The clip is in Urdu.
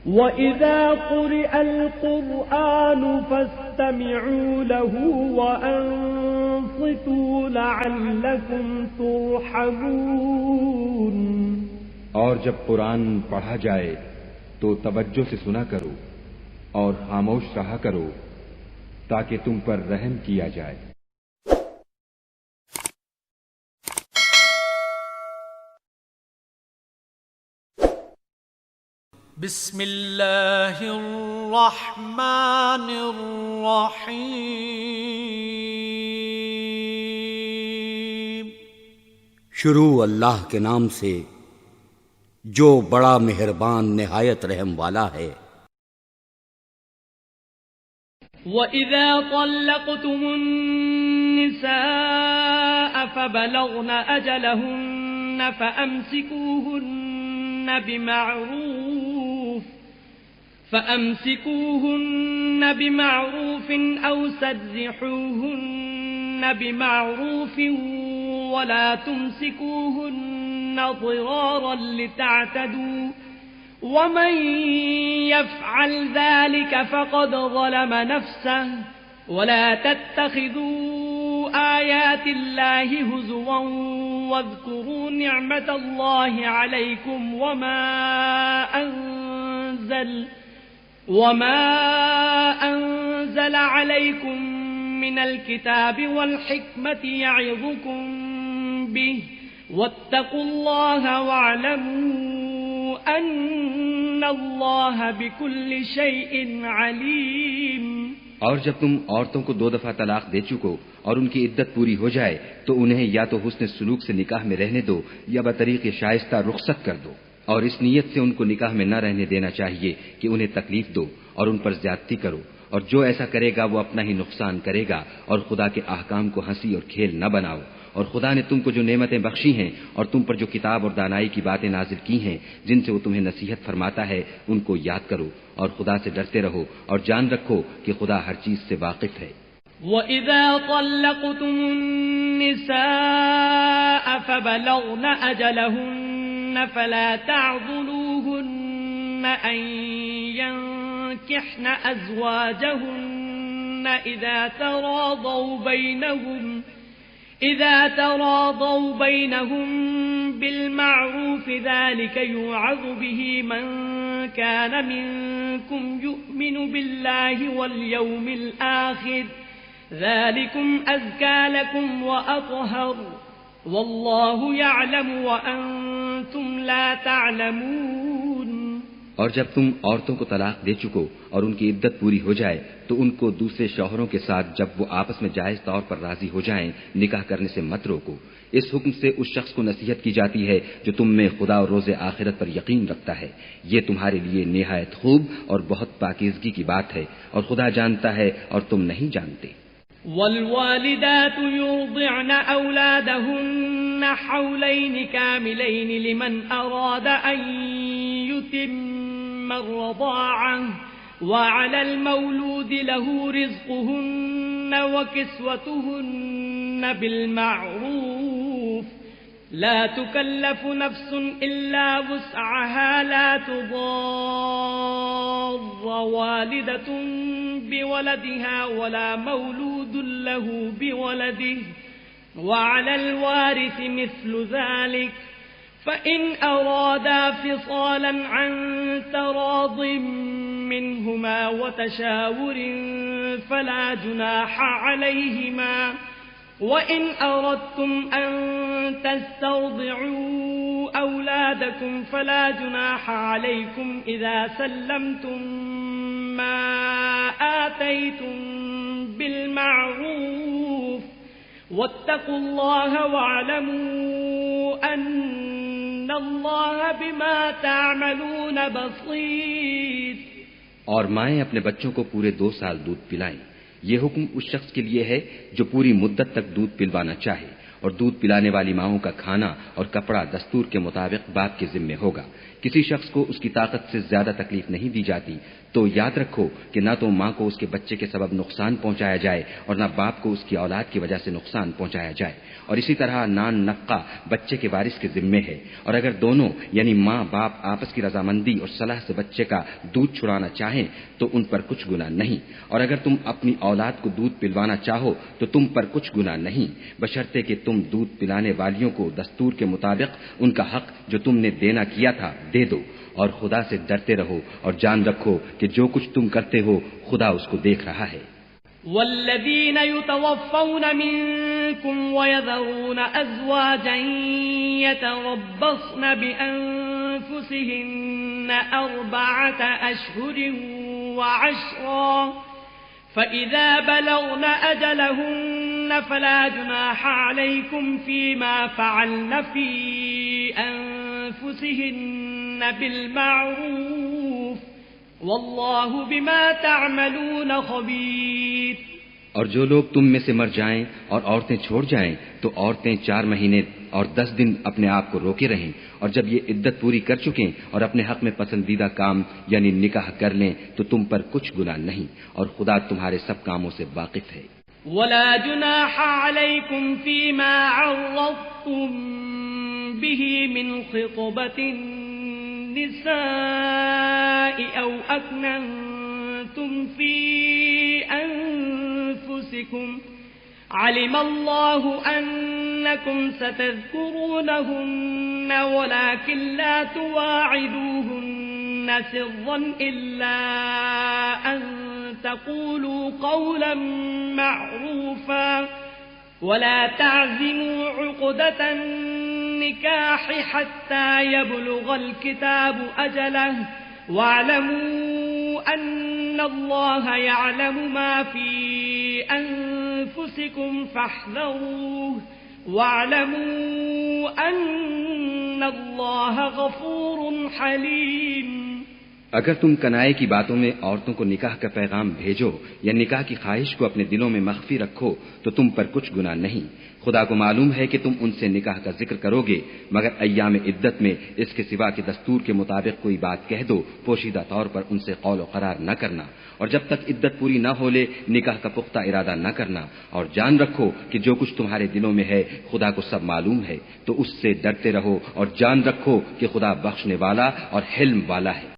وَإِذَا قُرِئَ الْقُرْآنُ فَاسْتَمِعُوا لَهُ وَأَنصِتُوا لَعَلَّكُمْ تُرْحَمُونَ۔ اور جب قرآن پڑھا جائے تو توجہ سے سنا کرو اور خاموش رہا کرو تاکہ تم پر رحم کیا جائے۔ بسم اللہ الرحمن الرحیم۔ شروع اللہ کے نام سے جو بڑا مہربان نہایت رحم والا ہے۔ وَإِذَا طَلَّقْتُمُ النِّسَاءَ فَبَلَغْنَ أَجَلَهُنَّ فَأَمْسِكُوهُنَّ بِمَعْرُوفٍ أَوْ سَرِّحُوهُنَّ بِمَعْرُوفٍ وَلَا تُمْسِكُوهُنَّ ضِرَارًا لِتَعْتَدُوا وَمَنْ يَفْعَلْ ذَلِكَ فَقَدْ ظَلَمَ نَفْسَهُ وَلَا تَتَّخِذُوا آيَاتِ اللَّهِ هُزُوًا وَاذْكُرُوا نِعْمَةَ اللَّهِ عَلَيْكُمْ وما أنزل عليكم من الكتاب والحكمة يعظكم به واتقوا الله واعلموا أن الله بكل شيء عليم۔ اور جب تم عورتوں کو 2 دفعہ طلاق دے چکو اور ان کی عدت پوری ہو جائے تو انہیں یا تو حسن سلوک سے نکاح میں رہنے دو یا بطریق شائستہ رخصت کر دو، اور اس نیت سے ان کو نکاح میں نہ رہنے دینا چاہیے کہ انہیں تکلیف دو اور ان پر زیادتی کرو، اور جو ایسا کرے گا وہ اپنا ہی نقصان کرے گا، اور خدا کے احکام کو ہنسی اور کھیل نہ بناؤ۔ اور خدا نے تم کو جو نعمتیں بخشی ہیں اور تم پر جو کتاب اور دانائی کی باتیں نازل کی ہیں جن سے وہ تمہیں نصیحت فرماتا ہے ان کو یاد کرو اور خدا سے ڈرتے رہو اور جان رکھو کہ خدا ہر چیز سے واقف ہے۔ وَإِذَا طَلَّقْتُمُ النِّسَاءَ فَبَلَغْنَ أَجَلَهُنَّ فَلَا تَعْضُلُوهُنَّ أَن يَنكِحْنَ أَزْوَاجَهُنَّ إِذَا تَرَاضَوْا بَيْنَهُم بِالْمَعْرُوفِ ذَلِكَ يُوعَظُ بِهِ مَن كَانَ مِنكُمْ يُؤْمِنُ بِاللَّهِ وَالْيَوْمِ الْآخِرِ ذَلِكُمْ أَزْكَىٰ لَكُمْ وَأَطْهَرُ وَاللَّهُ يَعْلَمُ وَأَنتُمْ لَا تَعْلَمُونَ۔ اور جب تم عورتوں کو طلاق دے چکو اور ان کی عدت پوری ہو جائے تو ان کو دوسرے شوہروں کے ساتھ جب وہ آپس میں جائز طور پر راضی ہو جائیں نکاح کرنے سے مت روکو۔ اس حکم سے اس شخص کو نصیحت کی جاتی ہے جو تم میں خدا اور روز آخرت پر یقین رکھتا ہے، یہ تمہارے لیے نہایت خوب اور بہت پاکیزگی کی بات ہے، اور خدا جانتا ہے اور تم نہیں جانتے۔ والوالدات يرضعن أولادهن حولين كاملين لمن أراد أن يتم الرضاعة وعلى المولود له رزقهن وكسوتهن بالمعروف لا تكلف نفس إلا وسعها لا تضار والدة بولدها ولا مولود له بولده وعلى الوارث مثل ذلك فإن أرادا فصالا عن تراض منهما وتشاور فلا جناح عليهما وإن أردتم أن تسترضعوا أولادكم فلا جناح عليكم إذا سلمتم ما آتيتم بالمعروف واتقوا الله واعلموا أن الله بما تعملون بصير۔ اور مائیں اپنے بچوں کو پورے 2 سال دودھ پلائیں۔ یہ حکم اس شخص کے لیے ہے جو پوری مدت تک دودھ پلوانا چاہے، اور دودھ پلانے والی ماؤں کا کھانا اور کپڑا دستور کے مطابق باپ کے ذمے ہوگا کہ کسی شخص کو اس کی طاقت سے زیادہ تکلیف نہیں دی جاتی تو یاد رکھو کہ نہ تو ماں کو اس کے بچے کے سبب نقصان پہنچایا جائے اور نہ باپ کو اس کی اولاد کی وجہ سے نقصان پہنچایا جائے، اور اسی طرح نان نقہ بچے کے وارث کے ذمے ہے، اور اگر دونوں یعنی ماں باپ آپس کی رضامندی اور صلاح سے بچے کا دودھ چھڑانا چاہیں تو ان پر کچھ گناہ نہیں، اور اگر تم اپنی اولاد کو دودھ پلوانا چاہو تو تم پر کچھ گناہ نہیں، بشرطے کہ تم دودھ پلانے والیوں کو دستور کے مطابق ان کا حق جو تم نے دینا کیا تھا دے دو، اور خدا سے ڈرتے رہو اور جان رکھو کہ جو کچھ تم کرتے ہو خدا اس کو دیکھ رہا ہے۔ والذين يتوفون منكم ويذرون أزواجا يتربصن بأنفسهن 4 أشهر وعشرا فإذا بلغن أجلهن فلا جناح عليكم فيما فعلن في أنفسهن بالمعروف واللہ بما تعملون خبیر۔ اور جو لوگ تم میں سے مر جائیں اور عورتیں چھوڑ جائیں تو عورتیں 4 مہینے اور 10 دن اپنے آپ کو روکے رہیں، اور جب یہ عدت پوری کر چکیں اور اپنے حق میں پسندیدہ کام یعنی نکاح کر لیں تو تم پر کچھ گناہ نہیں، اور خدا تمہارے سب کاموں سے واقف ہے۔ ولا جناح علیکم فیما عرضتم به من خطبة النساء أو أكننتم في أنفسكم علم الله أنكم ستذكرونهن ولكن لا تواعدوهن سرا إلا أن تقولوا قولا معروفا ولا تعزموا عقدة النكاح حتى يبلغ الكتاب أجله واعلموا أن الله يعلم ما في أنفسكم فاحذروه واعلموا أن الله غفور حليم۔ اگر تم کنائے کی باتوں میں عورتوں کو نکاح کا پیغام بھیجو یا نکاح کی خواہش کو اپنے دلوں میں مخفی رکھو تو تم پر کچھ گناہ نہیں، خدا کو معلوم ہے کہ تم ان سے نکاح کا ذکر کرو گے، مگر ایام عدت میں اس کے سوا کہ دستور کے مطابق کوئی بات کہہ دو، پوشیدہ طور پر ان سے قول و قرار نہ کرنا، اور جب تک عدت پوری نہ ہو لے نکاح کا پختہ ارادہ نہ کرنا، اور جان رکھو کہ جو کچھ تمہارے دلوں میں ہے خدا کو سب معلوم ہے، تو اس سے ڈرتے رہو اور جان رکھو کہ خدا بخشنے والا اور حلم والا ہے۔